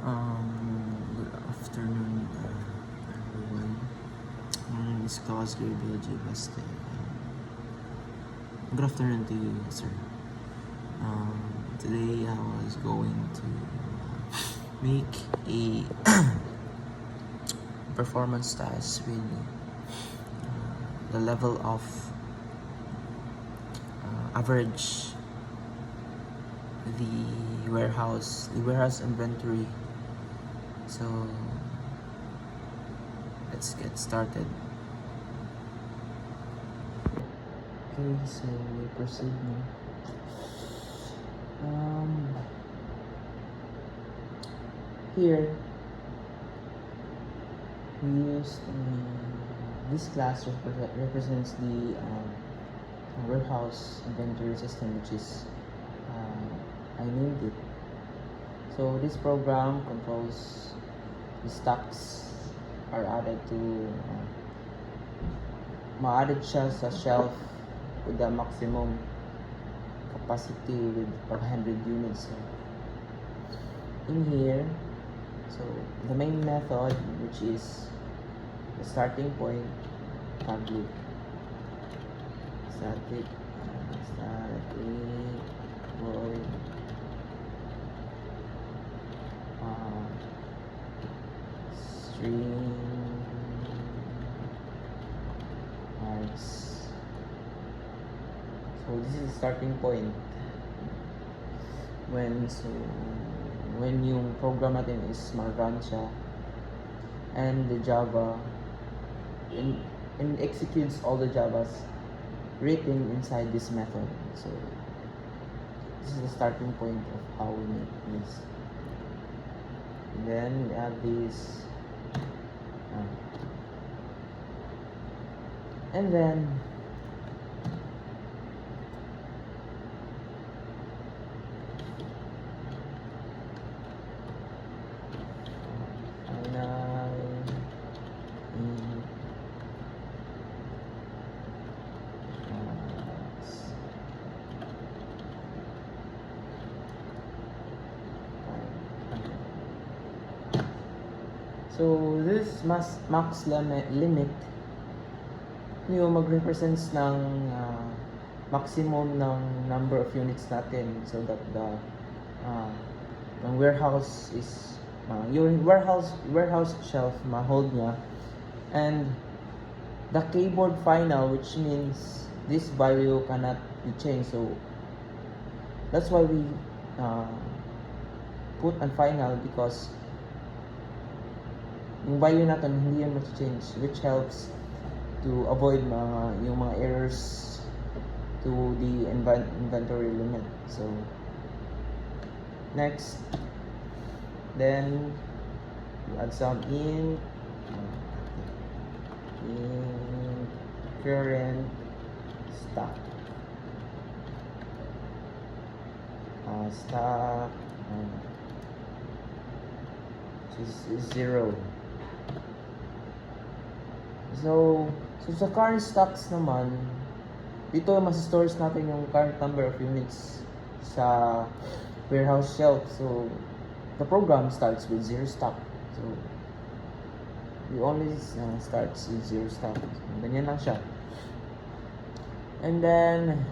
Good afternoon, everyone. My name is Claus Gabriel J. Baste. Good afternoon to you, sir. Today I was going to make a performance test with the level of average the warehouse inventory. So let's get started. Okay, so we proceed now. Here we use this class represents the warehouse inventory system, which is I named it. So this program controls the stocks are added to ma-added siya sa shelf with the maximum capacity with 500 units. So in here, so the main method, which is the starting point, public static void string marks. So this is the starting point when yung program natin is mag-run siya, and the Java and executes all the Javas written inside this method. So this is the starting point of how we make this. And then we add this, and then so this max limit yung mag-represents ng maximum ng number of units natin, so that the warehouse is yung warehouse shelf ma-hold niya, and the keyboard final, which means this value cannot be changed. So that's why we put on final, because yung value natin hindi yan ma-change, which helps to avoid yung mga errors to the inventory limit. So next, then you add some in current stock which is 0. So sa current stocks naman, dito mas-stores natin yung current number of units sa warehouse shelf. So the program starts with 0 stock. So we only starts with 0 stock. So, ganyan lang siya. And then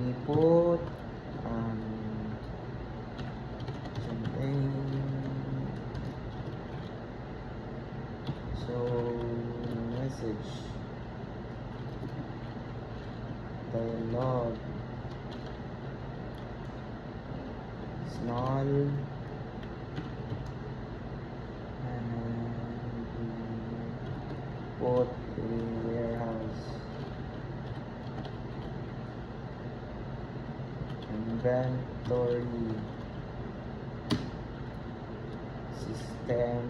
we put something. So message dialog small and put a warehouse inventory system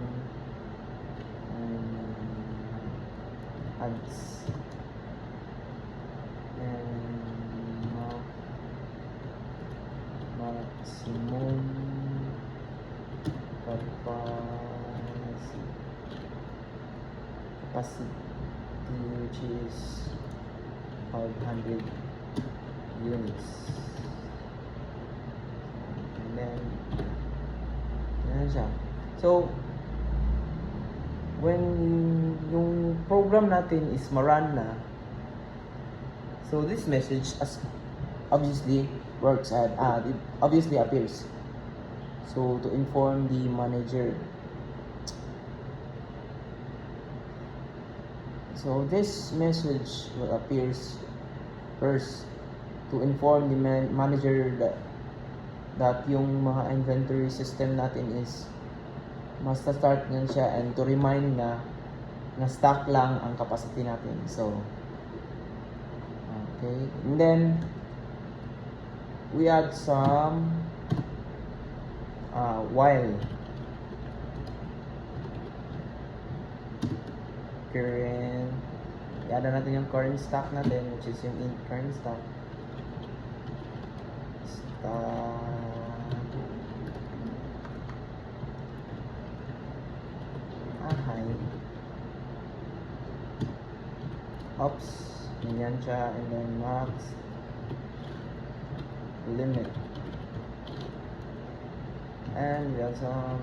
ads and maximum capacity, which is 500 units. siya. So, when yung program natin is ma-run na, so this message as obviously works at it obviously appears. So to inform the manager. So this message will appears first to inform the manager that yung mga inventory system natin is start nyan siya, and to remind na stock lang ang capacity natin. So okay, and then we add some while current, i-add natin yung current stock natin, which is yung current stock high, ops, ganyan siya, and then max limit, and we have some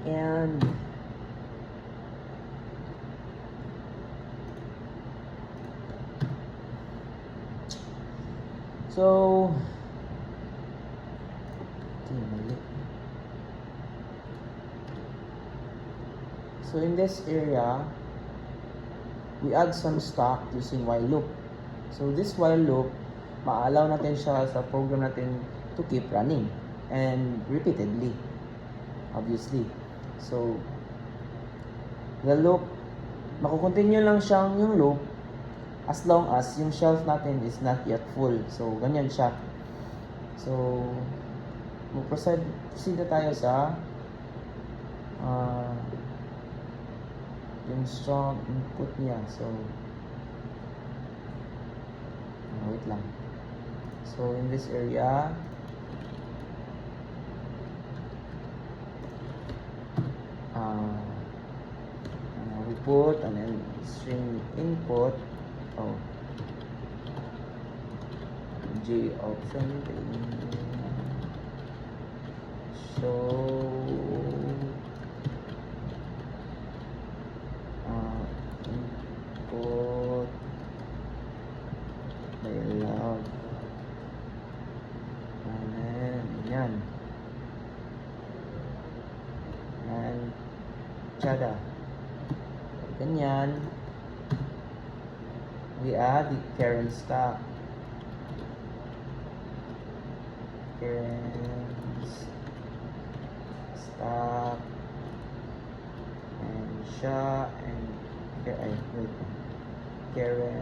and so in this area we add some stock using while loop. So this while loop, ma-allow natin siya sa program natin to keep running and repeatedly, obviously. So the loop, makukontinue lang siyang yung loop as long as yung shelf natin is not yet full. So ganyan siya. So proceed na tayo sa yung strong input niya. So wait lang. So in this area, we put and then string input J option show input dialog, and then yan, and chada ganyan. We add the current stock, and siya, and current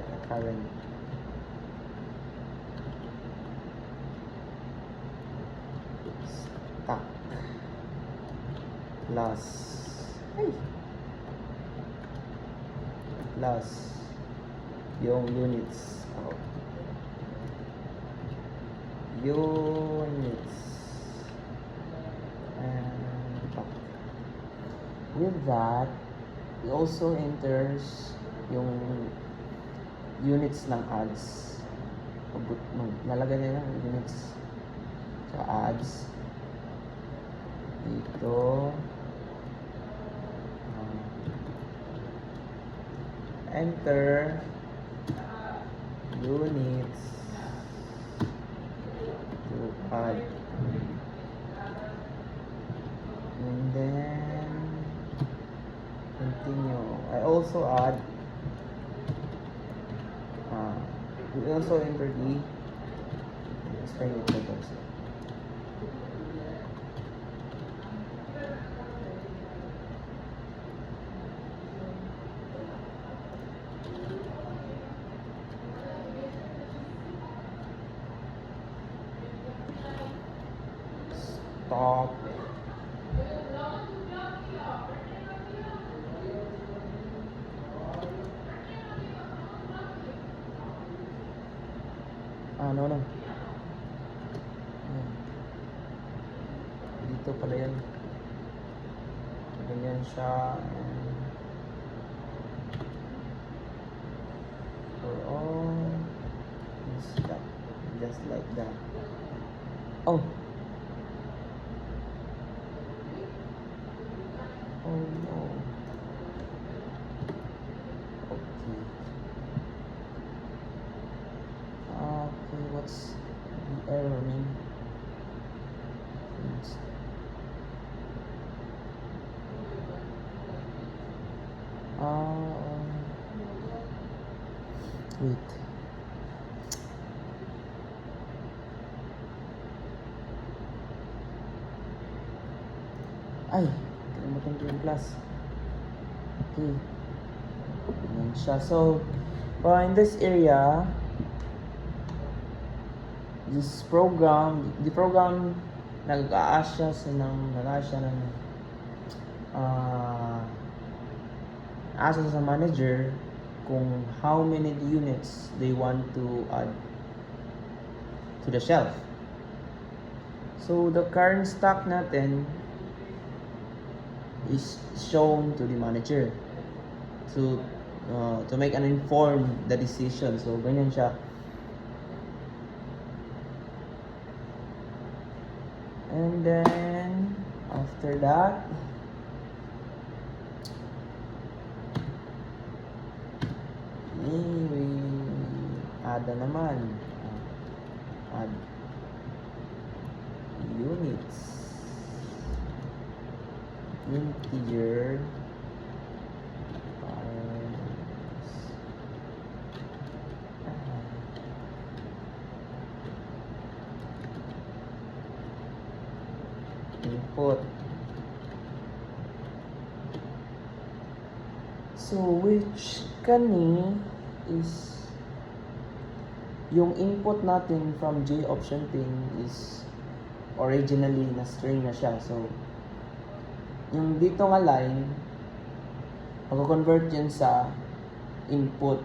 stock plus yung units and with that we also enters yung units ng ads. Lalagay nila yung units sa ads dito, enter units to add, and then continue. I also add we also enter the explain it better. Stop. No. Dito pala yan. Ganyan siya. For all, stop. Just like that. Oh. Oh no. Okay. Okay, what's the error mean? Wait. Ay, kalimutan ko yung class. Okay. Ayan siya. So, in this area, this program, the program nag-aasya ng asa sa manager kung how many units they want to add to the shelf. So the current stock natin is shown to the manager to make an informed the decision. So ganyan siya. And then after that, add na naman. Add units. Integer input. So which kani is yung input natin from J option pin is originally na string na siya. So yung dito nga line mag-convert yun sa input.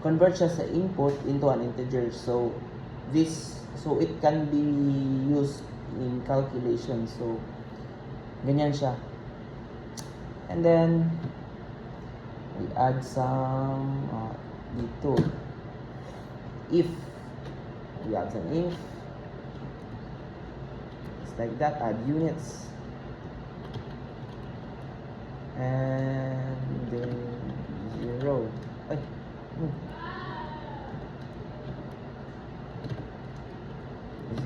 Convert siya sa input into an integer. So it can be used in calculation. So ganyan siya. And then we add some dito if we add some if it's like that, add units and then 0. Ay.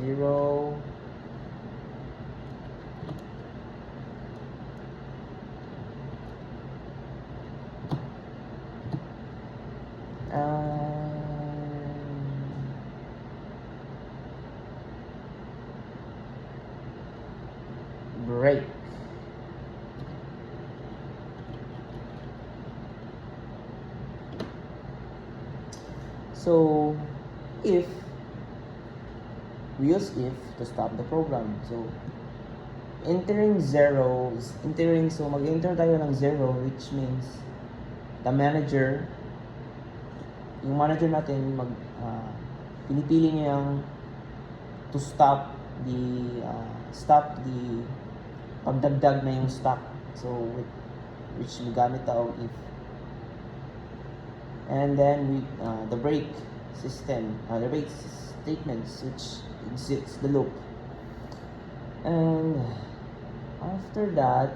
0 break. So if we use if to stop the program. So entering 0 is entering, so mag-enter tayo ng 0, which means the manager, yung manager natin pinipili niyang to stop the pagdagdag na yung stock. So which gamit tao if. And then the break system, the break statements which exits the loop. And after that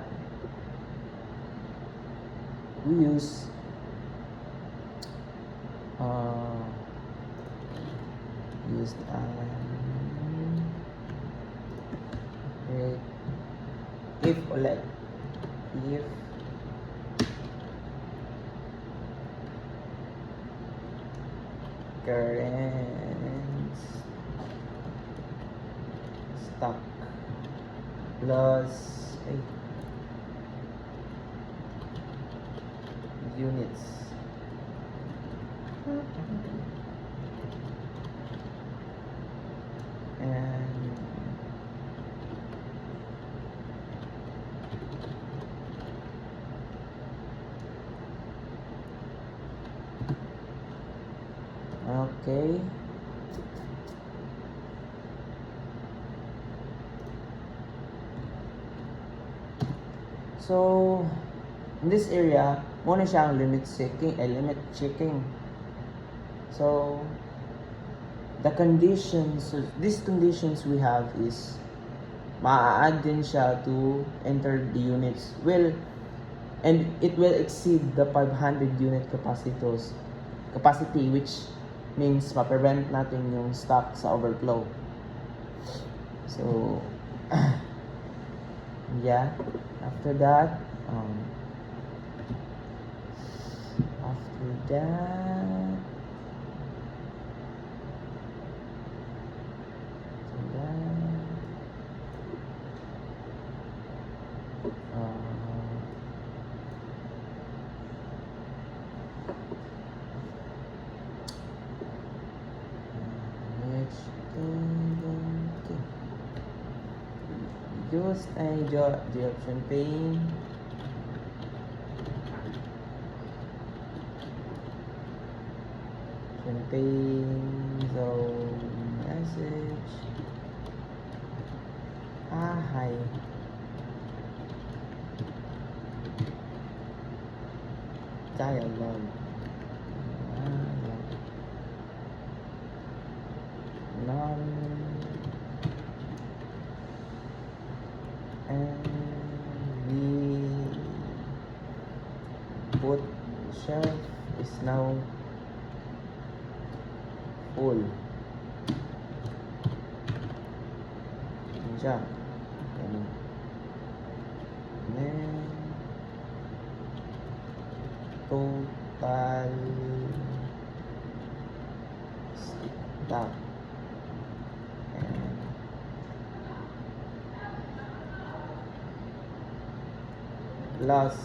we use if ulit, if current stock plus units and okay. So in this area, muna siyang limit checking. So the conditions, so these conditions we have is ma-add din siya to enter the units. Well, and it will exceed the 500 unit capacity, which means ma-prevent natin yung stock sa overflow. So, yeah, after that, use the option pane. So message. Hi. Dialogue. None. And we put shelf is now full. Yan siya. And then total stock and plus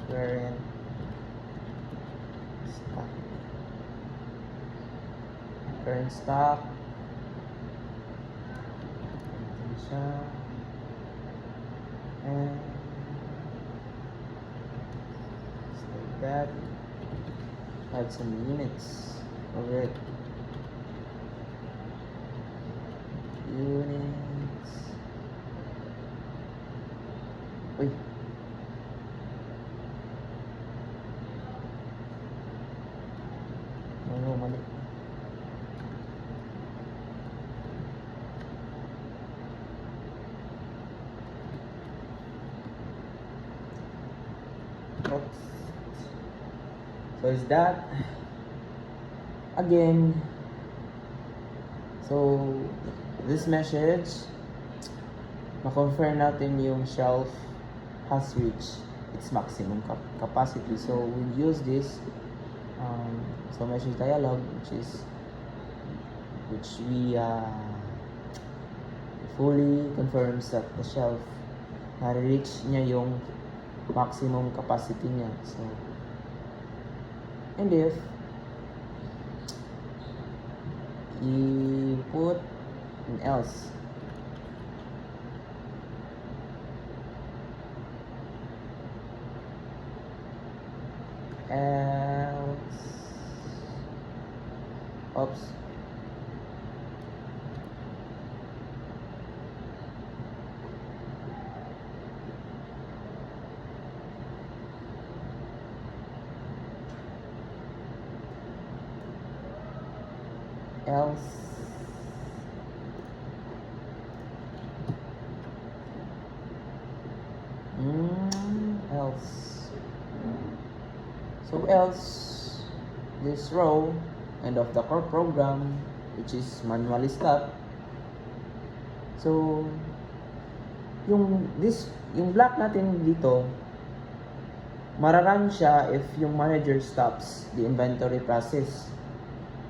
current stock and just like that. Add some units of it. Units. Wait. No, mali. Oops. So is that again? So this message, ma-confirm natin yung shelf has reached its maximum capacity. So we use this so message dialog, which we fully confirms that the shelf na-reach niya yung maximum capacity niya. So, and if you put an else, oops, else so else this row end of the core program, which is manually stop. So yung block natin dito, mararun siya if yung manager stops the inventory process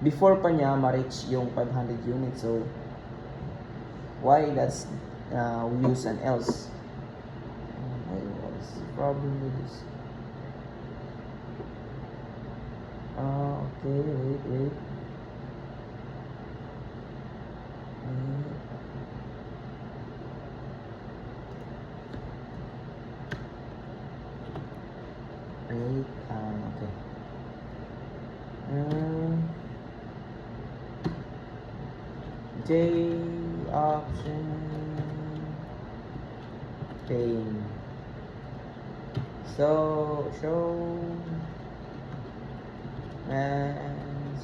before pa niya ma-reach yung 500 units. So why that's we use an else. What's the problem with this? Okay, wait. Okay. J option pane. So show and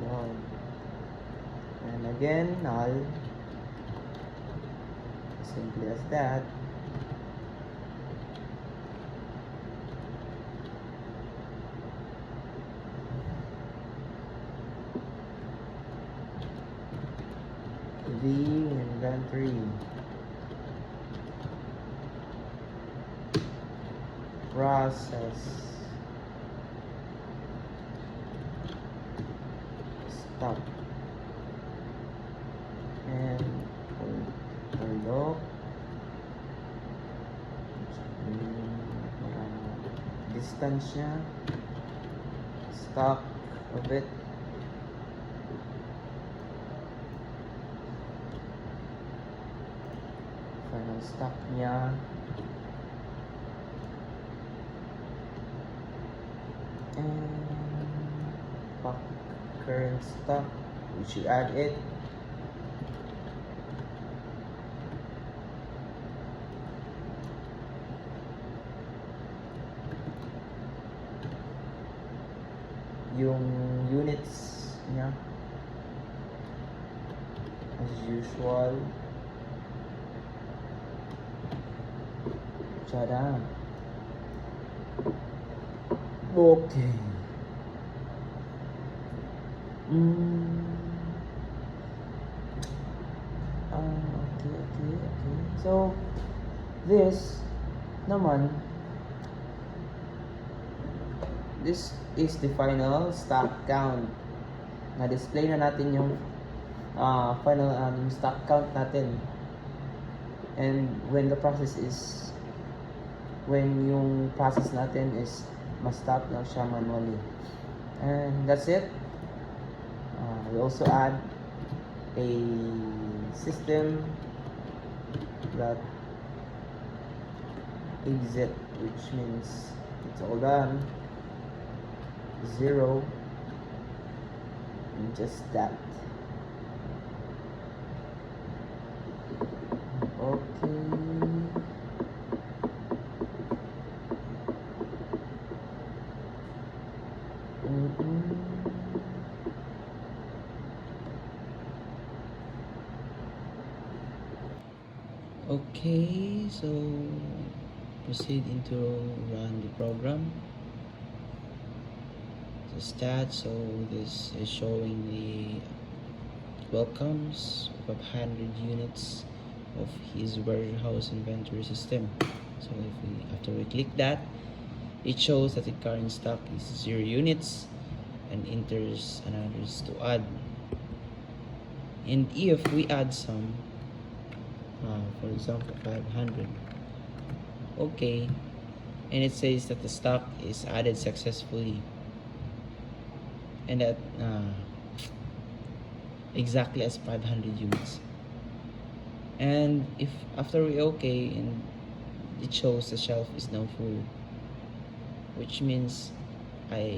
null, and again null, simply as that. The inventory process stop and look distance niya, stock of it, final stock niya, and current stock, we should add it. Yung units niya as usual. Tada. Okay. Okay. So this naman, this is the final stock count. Na-display na natin yung final stock count natin. And when yung process natin is ma-stop lang siya manually. And that's it. We also add a system that exit, which means it's all done. 0 and just that. Okay. Okay, so proceed into run the program. The stats, so this is showing the welcomes of 100 units of his warehouse inventory system. So after we click that, it shows that the current stock is 0 units and enters another's to add. And if we add some, for example 500, okay, and it says that the stock is added successfully, and that exactly as 500 units. And if after we okay, and it shows the shelf is now full, which means I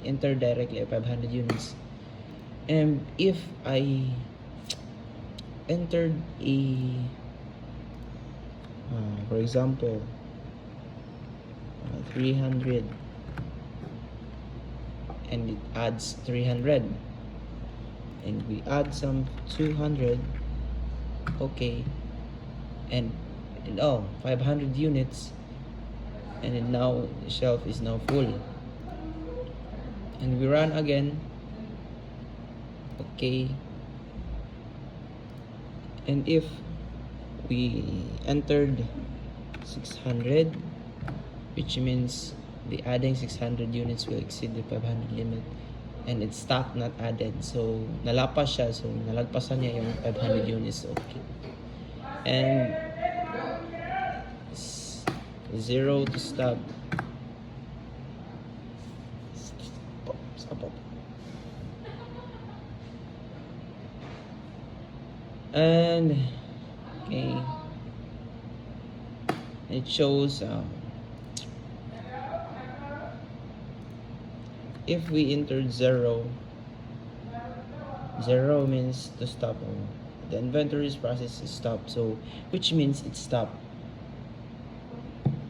enter directly at 500 units. And if I entered a for example 300, and it adds 300, and we add some 200, okay, and 500 units, and then now the shelf is now full, and we run again, okay, and if we entered 600, which means the adding 600 units will exceed the 500 limit, and it's stock not added, so nalapas siya, so nalagpasan niya yung 500 units, okay, and 0 to stop. And okay, it shows if we entered 0 means to stop. The inventory's process is stopped, so which means it's stopped.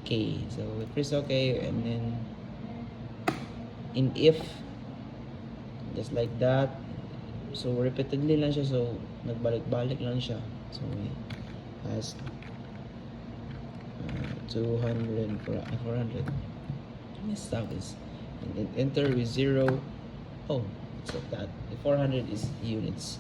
Okay, so we press okay, and then in if, just like that. So repeatedly lang siya, so nagbalik-balik lang siya. So we has 200 400. This stock is, and then enter with 0. Oh, it's like that. The 400 is units.